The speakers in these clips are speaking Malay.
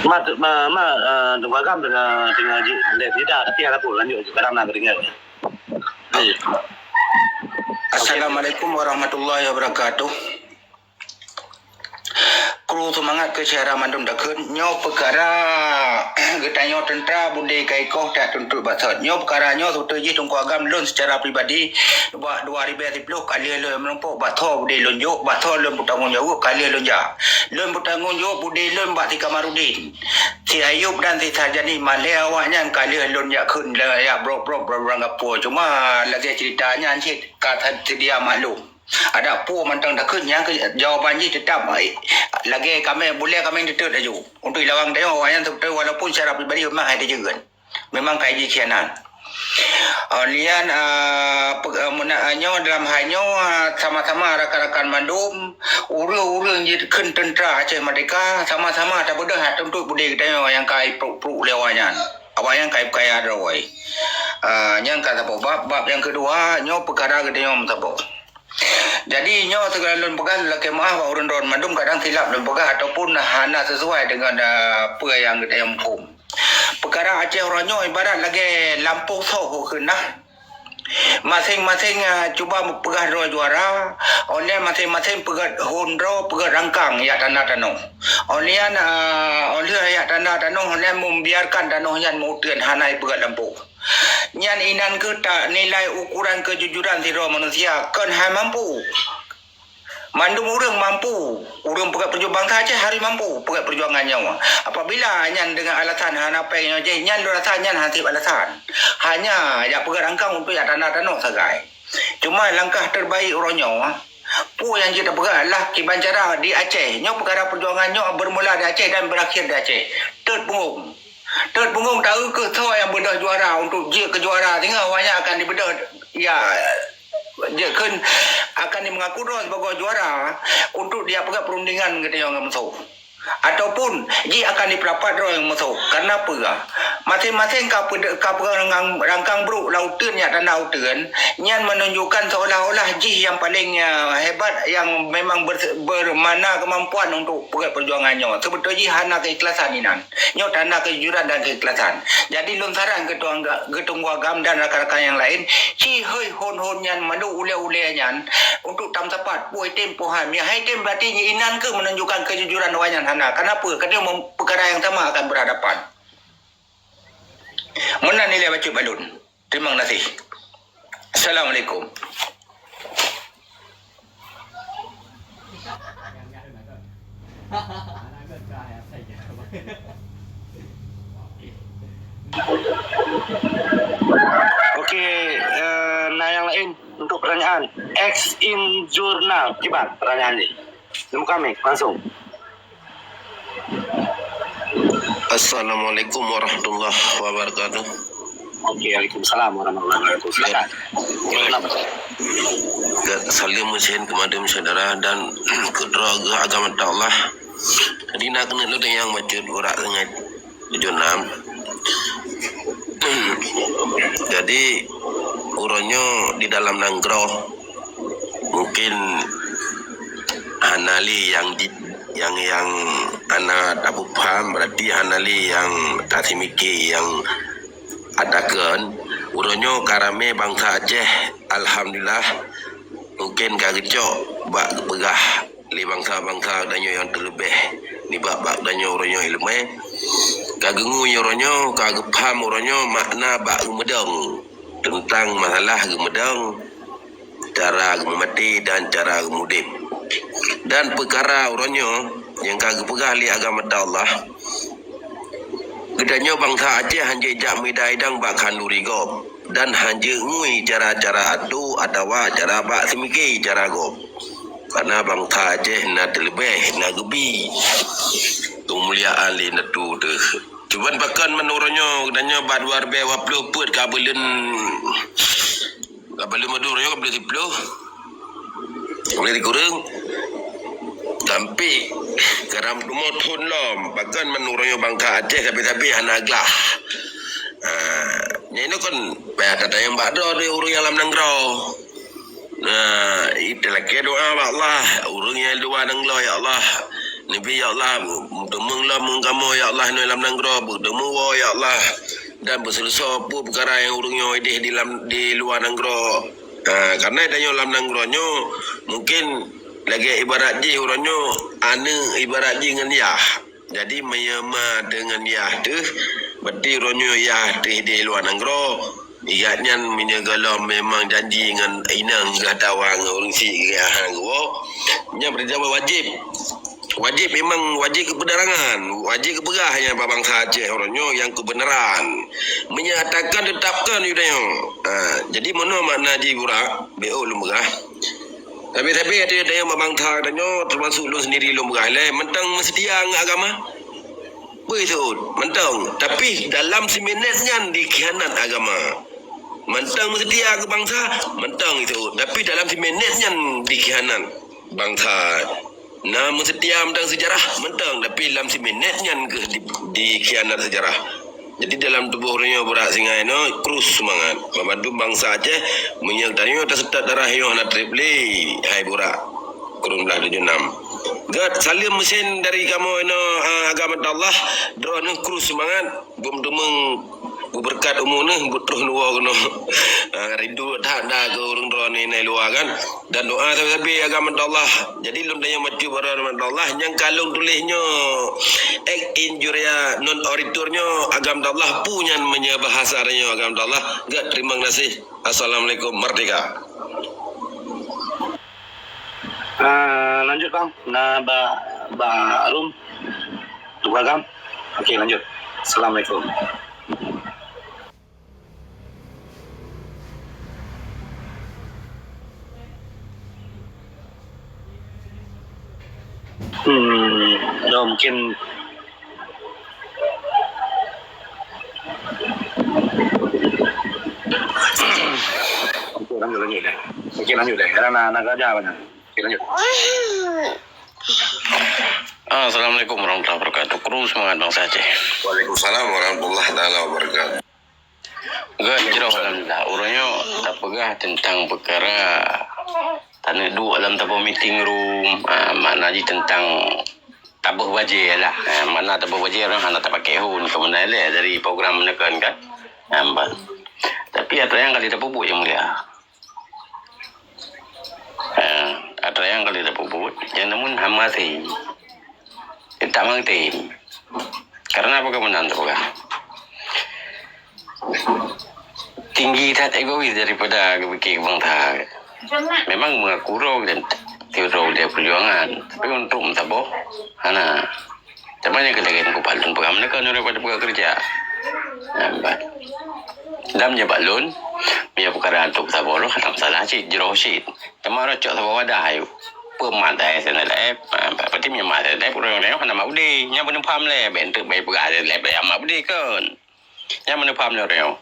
Tunggu agam dengan tidak tapi ada tu lanjut sekarang nak dengar. Assalamualaikum warahmatullahi wabarakatuh. Kru semangat ke syarah mandum dakun nyo perkara getanyo tentera budi kaikoh tak tuntut batat nyo perkara nyo tu ji tungku agam lun secara pribadi buat 2010 kali lun menumpuk bato budi lunjuk bato lun bertanggung jawab kali lun ja lun bertanggung jawab budi lun bak Kamarudin si Ayub dan si Sarjani Malaya awaknya kali lun yakun ya bro beranggapo cuma lagi ceritanya cik kata dia maklum ada pu mantang dah kenyang jawapannya tetap baik. Lagi kami tetap dah ju. Untuk lawang dia orang yang walaupun secara pribadi memang ada juga. Memang kaji kianan. Lian munaknya dalam halnya sama-sama rakan-rakan mandum urang-urang je ken tentera Aceh Merdeka sama-sama tak bedah tentu budi kita yang kai pro lewanyan. Awak yang kai kaya rawai. Yang kata bab yang kedua nyo perkara gede yang mtabok. Jadi nyo segala lun pegang laki maaf orang don mandum kadang silap lun pegang ataupun hana sesuai dengan apa yang kita hukum. Perkara Aceh orang nyo ibarat lagi lampu sok kena. Masing-masing cuba pegang dua juara, oleh masing-masing pegang hondro pegang rangkang ya tanah-tanah. Oleh ya tanah-tanah oleh membiarkan tanah yang mutian hanai pegang lampu. Nyan inan ke tak nilai ukuran kejujuran siro manusia kan hai mampu. Mandum orang mampu, orang pegat perjuangan saja hari mampu pegat perjuangan nyawa. Apabila nyan dengan alasan hana pengnya je nyan rasa nyan hasib alasan. Hanya ya pegat rangkang untuk ya tanah-tanah sagai. Cuma langkah terbaik orang nyawa pu yang kita pegat adalah kibancara di Aceh. Nyo perkara perjuangan nyo bermula di Aceh dan berakhir di Aceh. Terpunggung tahu ke semua yang bedah juara untuk je ke juara tinggal awaknya akan dibedah ya je kan akan mengaku dah sebagai juara untuk dia pegang perundingan kita yang masuk ataupun dia akan diperapat orang yang masuk. Kenapa ga masing-masing pegang rangkang bro lautan ya dan lautan nyan menunjukkan seolah-olah ji yang paling hebat yang memang bermana kemampuan untuk pegang perjuangannya. Sebetulnya ji hana keikhlasan inan nyo tanda kejujuran dan keikhlasan. Jadi lun saran ketunggu agam dan rakan-rakan yang lain ci hei hon nyan madu ule-ule nyan untuk tam tepat puai tempo ham ya hai tem berarti inan ke menunjukkan kejujuran wanyan. Kenapa? Kerana perkara yang sama akan berhadapan. Mana nilai baca balun? Terima kasih. Assalamualaikum. Okey, nah yang lain untuk pertanyaan X in jurnal kibat pertanyaan ni. Terima kami langsung. Assalamualaikum warahmatullahi wabarakatuh. Okey, waalaikumsalam warahmatullahi wabarakatuh. Salim Hussein kepada saudara dan keluarga agama Allah. Jadi nak kena lu yang baca urat dengan 76. Jadi urangnya di dalam nanggroh mungkin hanali yang anak tak paham berarti hanali yang tak simiki yang adakan urangnya karame bangsa Aceh alhamdulillah mungkin kagecok bak begah li bangsa-bangsa danyo yang terlebih ni bak danyo urangnya ilmu kagengu urangnya kagepaham urangnya makna bak gemedang tentang masalah gemedang cara gemati dan cara gemudip dan perkara orangnya yang kagak pegah li agama Allah gedanya bangsa Aceh hanje jak midai dang bak kanduri gob dan hanje ngui cara-cara atu atawa cara bak semiki cara gob karena bangsa Aceh na terlebih na gebi kemuliaan li natu tu cuman bahkan menurutnya gedanya bak 2020 put kabelin madurnya kabelin 10 boleh dikurang sampai garam moton lom bahkan menurutnya bangka Aceh tapi hanaglah ini kan pada yang badro di urung yang lam nanggro itu lagi doa Allah urung yang dua nanggro ya Allah Nabi ya Allah berdemung lah mengkamu ya Allah no lam nanggro berdemung wa ya Allah dan berselesai apa perkara yang urungnya idih di luar nanggro. Karena danyo lam nanggronyo mungkin lagi ibarat ji urangnya ane ibarat ji dengan yah. Jadi menyama dengan yah tu berarti urangnya yah di luar nanggro. Igatnya menyegala memang janji dengan inang gatawang orang si gahan go. Nya berjawab wajib memang wajib kebenaran, wajib kebegahnya bangsa Aceh orangnya yang kebenaran menyatakan tetapkan yudayo. Jadi mana makna ji burak BO lumberah. Tapi ada yang bangsa danyo termasuk lu sendiri lumberah le mentang setia dengan agama. Betul, mentang. Tapi dalam seminitnya dikhianat agama. Mentang setia ke bangsa, mentang itu. Tapi dalam seminitnya dikhianat bangsa. Nah, setia mentang sejarah, mentang. Tapi dalam seminitnya dikhianat sejarah. Jadi dalam tubuh orangnya berat singai no, krus semangat. Membantu bangsa Aceh menyertanya tersetat darah yang nak tripli. Hai burak. Kurun belah 76. Gad salim mesin dari kamu no agama Allah. Drone krus semangat. Bum-dumeng berkat umurnya butuh luar kena rindu tak dah ke orang drone ni luar kan dan doa tapi agama Allah jadi lum tanya maju pada agama Allah yang kalung tulisnya injuria non oriturnya agama Allah punya menyebahasanya agama Allah gak terima kasih. Assalamualaikum merdeka. Lanjut Kang. Nah, Ba Rum. Tugas Kang. Okey, lanjut. Assalamualaikum. Mungkin lanjut deh. Karena nak kerja banyak. Lanjut. Assalamualaikum warahmatullahi wabarakatuh. Kru semangat bangsa Aceh. Waalaikumsalam warahmatullahi taala wabarakatuh. Gak jero alhamdulillah. Urangnya tak pegah tentang perkara tanah dua alam tabu meeting room. Makna ji tentang tabuh wajib lah. Mana tabuh wajib orang hana tak pakai hun kemudian dari program menekan kan. Tapi ada yang kali tabuh buat yang mulia. Ada yang kali tabuh buat. Yang namun hamati. Tak mengerti. Karena apa kemenangan tabuh kan? Tinggi tak egois daripada kebikir bangsa. Memang mengakurau dan tiurau dia perjuangan. Tapi untuk mentabok, hana. Sebenarnya kelagain kupalun pegang mereka daripada pegang kerja. Nampak. Dalam je balun, punya perkara untuk tabok lo, tak masalah cik, jeroh cik. Temara cok tabok wadah ayu. Pemadai sana lep, berarti punya madai lep, orang-orang hana mabudi. Yang benar paham lep, bentuk baik pegang lep, yang mabudi kan. Yang benar paham lep orang.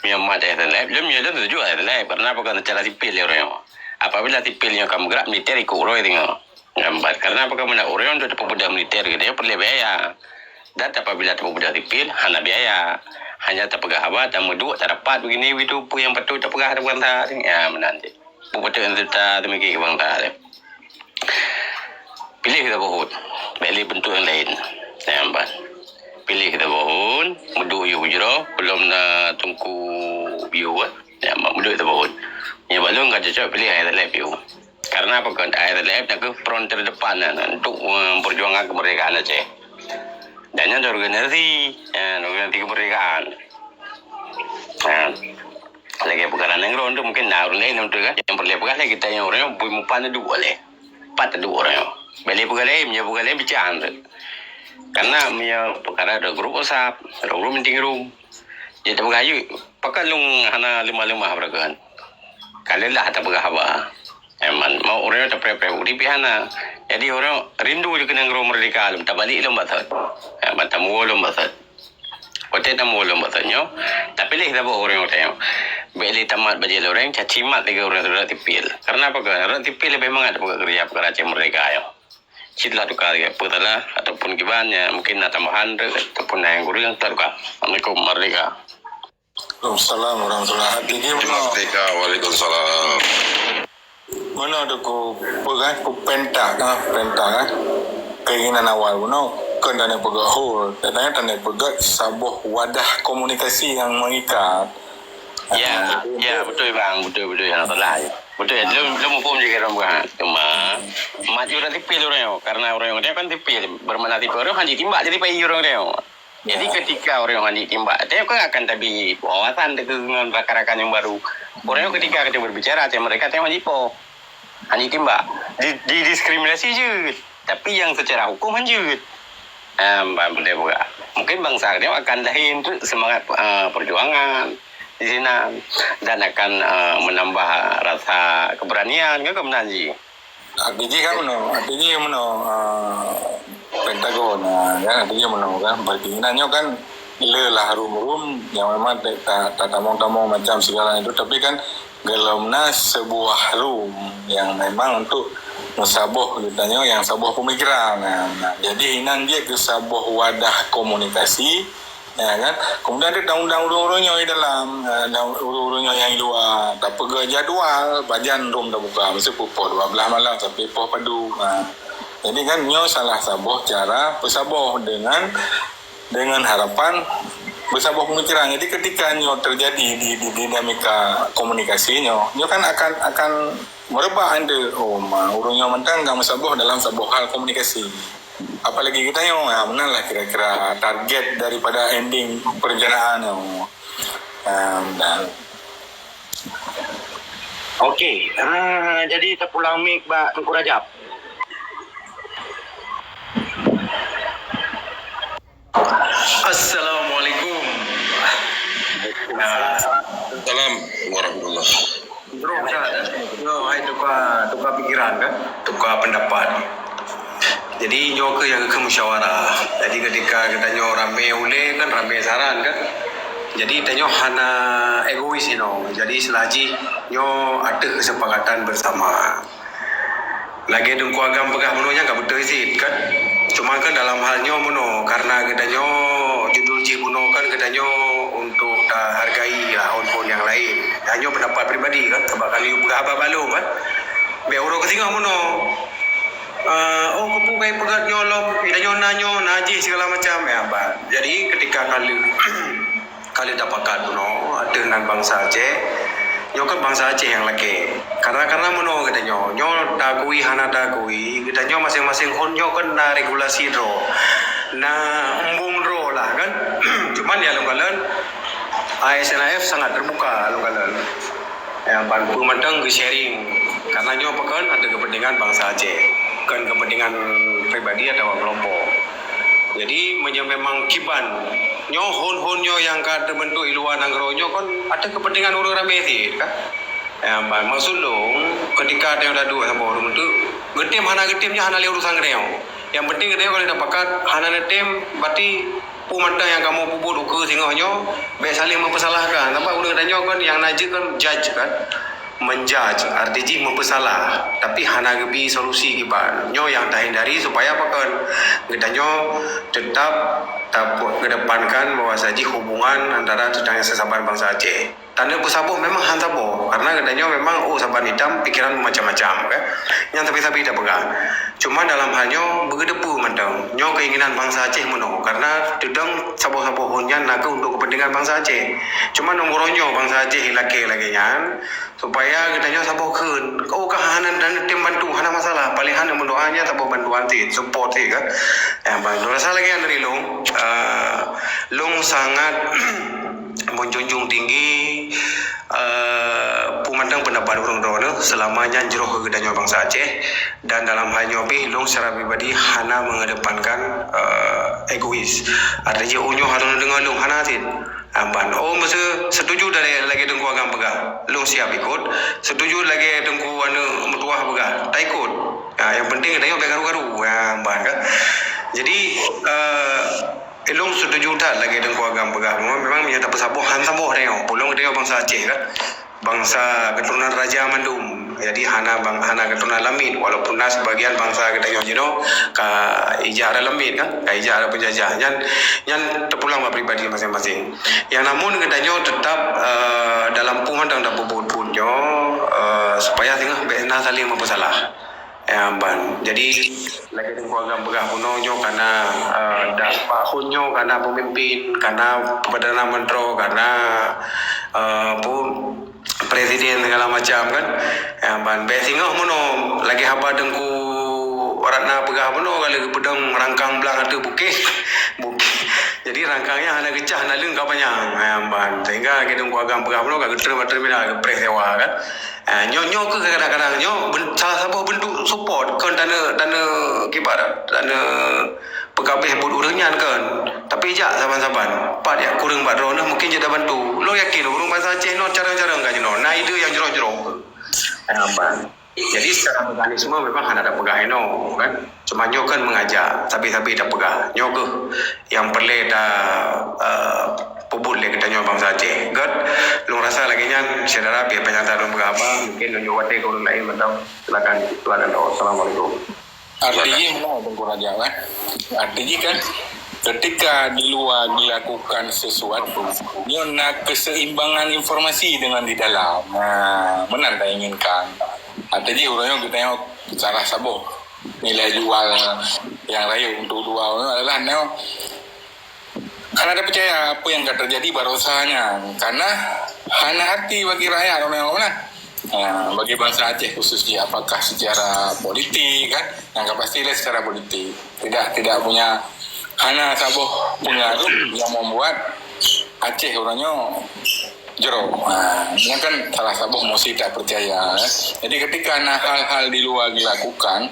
Yang madai sana lep, dia tujuh ada lep. Karena apa kan cara sipil orang. Apabila sipil yang kamu gerak militer ikut orang tengok. Nampak. Karena apa kamu nak orang untuk pemuda militer dia perlu biaya. Dan apabila pemuda sipil hana biaya. Hanya tak pegah awak dan muduk tak dapat begini itu pun yang betul tak pegah ada bangsa. Ya menanti. Betul yang kita demikian ke bangsa. Pilih kita bohut. Pilih bentuk yang lain. Nampak. Pilih kita bohut. Muduk you jero belum nak tunggu view ya muduk kita bohut. Ya balung kan cocok pilih air lab you. Karena apa kan air lab nak ke front terdepan untuk memperjuangkan kemerdekaan Aceh. Dan yang organisasi kemerdekaan. Lagi perkara negara untuk mungkin nak lain untuk kan yang perlu perkara kita yang orang bukan dua le. 4 orang. Beli perkara punya perkara bicara. Karena punya perkara ada grup WhatsApp, ada grup meeting room. Jadi perkara pakai lung hana 5 perkara. Kalian lah tak pegah apa. Emang mau orang tak prepare di pihana. Jadi orang rindu je kena ngero merdeka lum tak balik lum batat. Emang tak mau lum batat. Kote tak mau lum batatnya. Tapi leh tak orang tanya. Beli tamat bajil orang caci mat lagi orang tu tipil. Karena apa kan? Orang tipil lebih memang ada kerja perkara Aceh merdeka ya. Citlah tukar ya putalah ataupun kibannya mungkin nak tambahan ataupun yang kurang terka. Assalamualaikum merdeka. Assalamualaikum warahmatullahi wabarakatuh. Merdeka. Waalaikumsalam. Mana ada ku pegang ku pentak kan keinginan awal kuno bukan tanda pegat hold. Katanya tanda pegat sebuah wadah komunikasi yang mengikat. Ya, betul bang, betul yang salah. Betul ya, lu mau je kira bang. Cuma maju nanti pilih orang karena orang dia kan tipil bermana tipe orang hanya timbak jadi pai orang dia. Jadi ketika orang hanya timbak, dia kan akan tapi wawasan dengan rakan-rakan yang baru. Orang ketika kita berbicara, mereka tengok jipo hanya timbak, didiskriminasi je. Tapi yang secara hukum hanya boleh buka. Mungkin bangsa dia akan lahir semangat perjuangan di sini dan akan menambah rasa keberanian ke kemenangan. Artinya Pentagon kan artinya kan berkeinginannya kan lelah rum yang memang tak tamong-tamong macam segala itu, tapi kan gelamna sebuah room yang memang untuk sabuh ditanya yang sebuah pemikiran. Nah, jadi inan dia ke sebuah wadah komunikasi, ya kan. Kemudian ada undang-undang di dalam, undang-undang yang luar, tak pegah jadual, bajan room dah buka, mesti pukul 12 malam sampai poh padu. Jadi kan nyo salah sabuh cara bersabuh dengan harapan bersabuh pemikiran. Jadi ketika nyo terjadi di dinamika komunikasi nyo kan akan merebak anda urungnya mentang enggak bersabuh dalam sebuah hal komunikasi. Apalagi kita nyo menalah kira-kira target daripada ending perencanaan nyo. Okey, jadi terpulang mic Pak Tengku Rajab. Assalamualaikum. Salam warahmatullahi. Bro, hai tukar pikiran kan, tukar pendapat. Jadi nyo ke yang ke musyawarah. Jadi ketika kita nyo rame ule kan rame saran kan. Jadi tanyo hana egois Jadi selagi nyo ada kesepakatan bersama. Lagi dengku agam pegah menunya enggak betul sih kan. Cuma kan dalam halnya mono karena kedanyo judul ji mono kan kedanyo untuk hargai hon-hon yang lain. Hanya pendapat pribadi kan sebab kali berapa balu kan. Be orang ketinggal mono. Kepu kai pegat nyolong, kedanyo nanyo naji segala macam ya, Pak. Jadi ketika kali dapakat mono ada dengan bangsa Aceh. Nyo kan bangsa Aceh yang laki. Karena mono kita nyo dagui hana dagui, kita nyo masing-masing hon nyo kan na regulasi ro. Na embung ro lah kan. Cuman ya lungkalan ASNAF sangat terbuka lungkalan. Yang bantu mentang ke sharing. Karena nyo pekan ada kepentingan bangsa Aceh, bukan kepentingan pribadi atau kelompok. Jadi memang kiban nyo hon nyo yang kada bentuk iluan anggro nyo kan ada kepentingan orang ramai sih kan. Maksud lo ketika ada yang dah dua sama orang itu getim hana getimnya hana lihat urusan gede. Yang penting gede kalau dapat hana getim berarti pumata yang kamu puput ke singok nyo be saling mempersalahkan. Nampak udah gede nyo kan yang najis kan judge kan. Menjudge artinya mempersalah tapi hana gebi solusi kiban nyo yang dah hindari supaya apa kan gedanyo tetap kedepankan bahwa saji hubungan antara sedang sesaban bangsa Aceh. Tanda bersabuh memang hantaboh karena gedanyo memang saban hitam pikiran macam-macam kan. Yang tapi tak pegang. Cuma dalam halnya bergedepu mentang nyo keinginan bangsa Aceh mono karena dedang sabuh-sabuhnya naga untuk kepentingan bangsa Aceh. Cuma nomornya bangsa Aceh laki nyan supaya kita nyo sabuh keun. Kahanan dan tim bantu hana masalah. Paling hana mendoanya sabuh bantuan ti support ti kan. Yang rasa lagi yang dari Long sangat menjunjung tinggi pemandang pendapat orang Dono selamanya jeroh kegedanyo bangsa Aceh dan dalam hal nyobi Long secara pribadi hana mengedepankan egois. Artinya unyo harus dengar Long hana tin. Masa setuju dari lagi dengku agam pegang Long siap ikut. Setuju lagi dengku mertuah pegang tak ikut. Yang penting kedanyo garu-garu kan. Jadi Long setuju tak lagi dengku agam pegang memang menyata bersabuh hansabuh dia. Pulang dia bangsa Aceh kan. Bangsa keturunan Raja Mandum. Jadi hana keturunan Lamin walaupun sebagian bangsa kedanyo ka ijarah Lamin kan, ka ijarah penjajah yang terpulang pribadi masing-masing. Yang namun kedanyo tetap dalam pemandang dan bubut punyo supaya tengah bena saling mempersalah. ban. Jadi lagi dengan keluarga begah punonyo karena dah bahunyo karena pemimpin, karena Perdana Menteri, karena pun presiden segala macam kan. Ban besingah mono lagi haba dengku ratna pegah mono kali pedang rangkang belang ada bukit. Jadi rangkangnya ada kecah nak leng kapanya. Ban sehingga kita keluarga pegah mono kagak terima presewa kan. Nyo ke kadang-kadang nyo salah satu bentuk support kan dana kibar dana pegabeh budurnya kan. Tapi jak saban-saban pak dia kurang badro nah mungkin jadi bantu. Lo yakin urang bahasa Aceh no cara-cara enggak jeno. Nah itu yang jero-jero. Ban. Jadi secara mekanisme memang ada pegah eno kan. Cuma nyo kan mengajak tapi dah pegah. Nyo ke yang perle dah pubul le kita nyo bangsa Aceh. God, lu rasa lagi nya saudara biar penyataan lu berapa mungkin lu wate kalau lain betul. Silakan Assalamualaikum. Artinya mau Bung Raja kan? Artinya kan ketika di luar dilakukan sesuatu, dia nak keseimbangan informasi dengan di dalam. Nah, mana tak inginkan. Artinya orangnya kita tengok cara saboh nilai jual yang raya untuk dua orang adalah neo. Karena ada percaya apa yang akan terjadi barosanya. Karena hana hati bagi rakyat orang mana. Bagi bangsa Aceh khususnya apakah secara politik kan yang pastilah secara politik tidak punya hana saboh punya yang membuat Aceh orangnya jero. Ini kan salah saboh mesti tak percaya. Jadi ketika hal-hal di luar dilakukan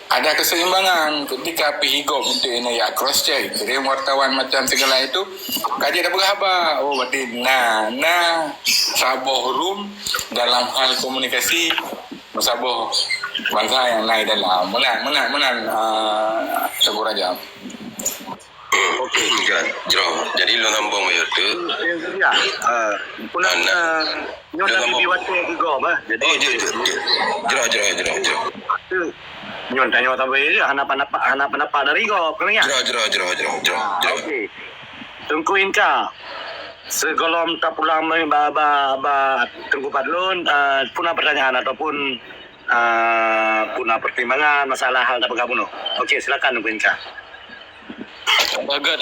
ada keseimbangan ketika pihigop untuk ini ya cross check jadi wartawan macam segala itu kaji ada berapa berarti nah saboh room dalam hal komunikasi saboh bangsa yang naik dalam menang Teguh Raja. Okey, jero. Jadi lu ngambung yo tu. Ya. Punah nyo dah biwate ke go bah. Jadi jero. Nyon tanya tambai je hana dari go kan ya. Jero. Okey. Tunggu inka. Segolom tak pulang ba tunggu padlun punah pertanyaan ataupun punah pertimbangan masalah hal tak bergabung. Okey, silakan tunggu inka. Agak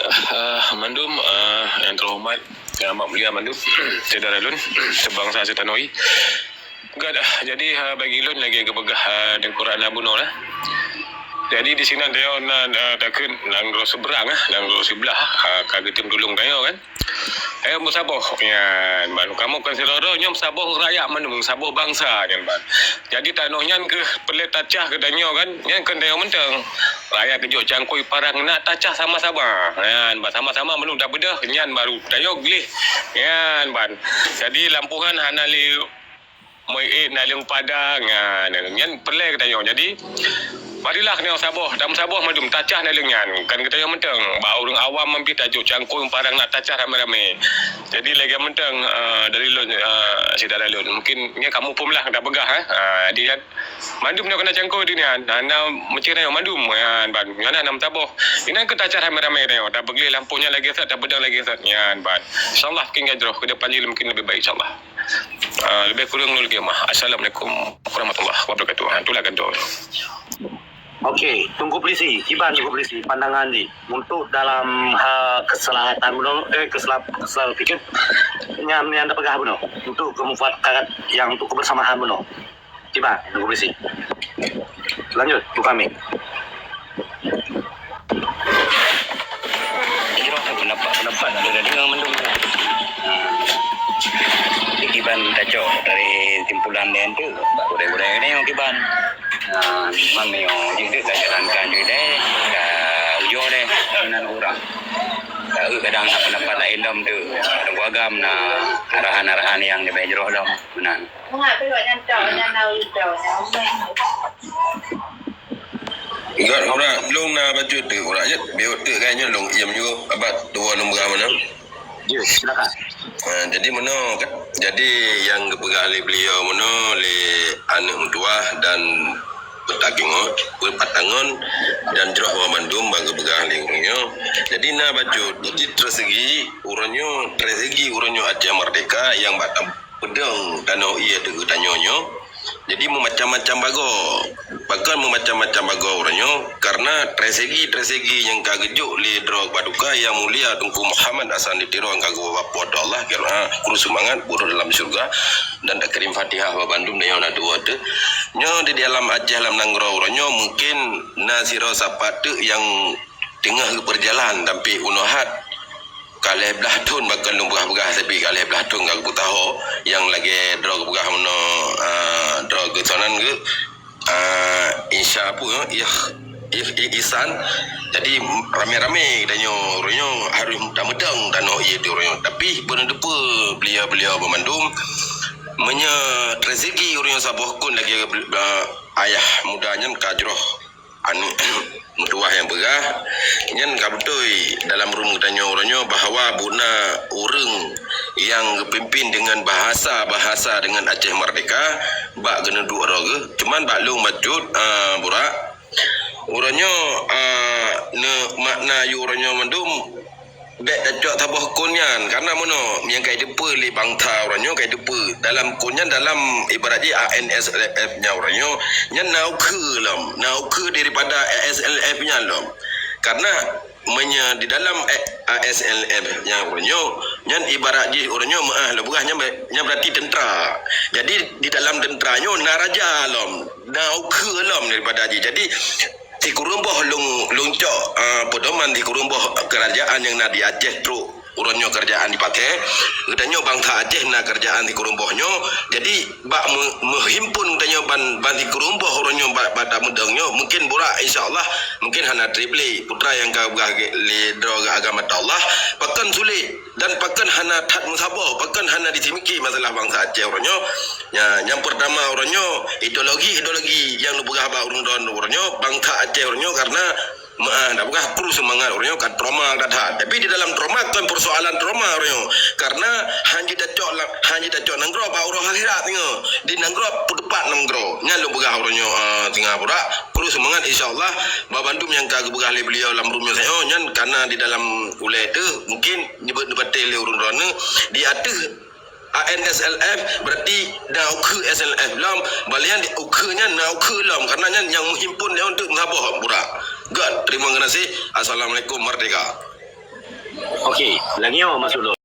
Mandum yang terhormat yang amat mulia Mandum Saudara Lun sebangsa setanoi. Jadi bagi Lun lagi kebegah dengan Quran Abuno lah. Jadi di sini dia takkan nang seberang nang sebelah kagetim dulung kayo kan. Ayo musaboh yan ban kamu kan seloro nyom saboh rakyat Mandum saboh bangsa kan ban. Jadi tanohnya ke pelet tacah ke danyo kan nyan kan dia menteng rakyat kejo cangkoi parang nak tacah sama-sama yan ban sama-sama Mandum dah bedah nyan baru dayo glih yan ban. Jadi lampungan hanali moi nalung padang nyan pelek dayo. Jadi marilah kena saboh dam saboh Mandum tacah nalungan kan kita yang menteng ba orang awam mampi tajuk cangkung parang nak tacah rame-rame. Jadi lagi menteng dari Lun saudara Lun mungkin nya kamu pun lah dah begah jadi kan Mandum nak kena cangkung di ni anda macam ni Mandum ban ngana nam saboh ini ke tacah rame-rame dah dah begli lampunya lagi sat dah bedang lagi sat nyan ban insyaallah king gajroh ke depan ni mungkin lebih baik insyaallah. Lebih kurang nul gemah. Assalamualaikum warahmatullahi wabarakatuh. Itulah kan tu. Okey, tunggu polisi. Ciban tunggu polisi. Pandangan ni untuk dalam keselahatan kesalahan fikir yang anda pegah benar untuk kemufakat yang untuk kebersamaan benar. Ciban tunggu polisi. Lanjut, tu kami. Kira pendapat ada dengan Mandum. Kiban tajo dari timpulan dia tu budaya-budaya ni kiban. Mami jadi jalankan juga ke ujo deh dengan orang. Kadang nak pendapat lain dom tu. Ada agam na arahan-arahan yang dibejroh dom benar. Ingat orang long na baju tu orang je biot tu kan long iam juga abad 2 nombor mana. Ya, silakan. Jadi mana kan jadi yang kepegang oleh beliau mana oleh anak tua dan petakingo patangon dan jerah Mandum bagi pegang lingkungannya. Jadi na baju jadi tersegi urangnya Aceh Merdeka yang batam pedang tanah ia tu tanyonyo Jadi macam-macam bago. Bahkan macam-macam bago orangnya karena tragedi yang kagejuk li drog baduka yang mulia Tunku Muhammad Hasan ditiro ang kagu bapa Allah kira kurus semangat bodoh dalam surga dan tak kirim Fatihah wa Bandung dan yana dua tu. Nyo di dalam Aceh dalam nanggro orangnya mungkin nasiro sapatu yang tengah berjalan tapi unohat kalih belah tun bakal lumbah-begah tapi kalih belah tun gak tahu yang lagi drog begah meno drog sonan ke insya apa ya isan jadi rame-rame danyo ronyo harus medang tanah ia tu ronyo tapi benar depa beliau memandum menya rezeki ronyo sabuh kun lagi ayah mudanya kajroh anu mutuah yang begah nyen kabutoi dalam rumah tanya orangnya bahawa buna orang yang kepimpin dengan bahasa dengan Aceh Merdeka bak kena dua roga cuman bak lu majud burak orangnya ne makna yu orangnya mandum bek dacok tabuh kunyan karena mono yang kai depa li bangta orangnya kai depa dalam kunyan dalam ibaratnya ANSLF nya orangnya nyan nau ke daripada ASLF nya lom karena di dalam ASLF nya orangnya nyan ibaratnya orangnya lebahnya nya berarti tentera jadi di dalam tenteranya naraja lom nau ke lom daripada jadi di kurumboh lungcok pedoman di kurumboh kerajaan yang nak di Aceh truk urangnya kerjaan dipakai katanya bangsa Aceh nak kerjaan di kurumbohnya jadi bak menghimpun katanya ban di kurumboh urangnya pada mudangnya mungkin burak insyaallah mungkin hana triple putra yang gagah lidro agama Allah pakan sulit dan pakan hana tat musabah pakan hana ditimiki masalah bangsa Aceh urangnya yang pertama urangnya ideologi yang bergah ba urang-urangnya bangsa Aceh urangnya karena dah bukan kru semangat orangnya kan trauma dah tapi di dalam trauma kan persoalan trauma orangnya karena hanya dacok nanggro ba urang akhirat tengok di nanggro pudepat nanggro nyalu begah orangnya tinggal pura kru semangat insyaallah ba Bandung yang ka begah le beliau dalam rumah saya nyan karena di dalam ulai tu mungkin nyebut debatel urang-urang di atas ANSLF berarti dah ke SLF lam balian di ukenya nak ke lam karena yang menghimpun dia untuk menghabah burak. God, terima kasih. Assalamualaikum Merdeka. Okey, lagi apa masuk dulu?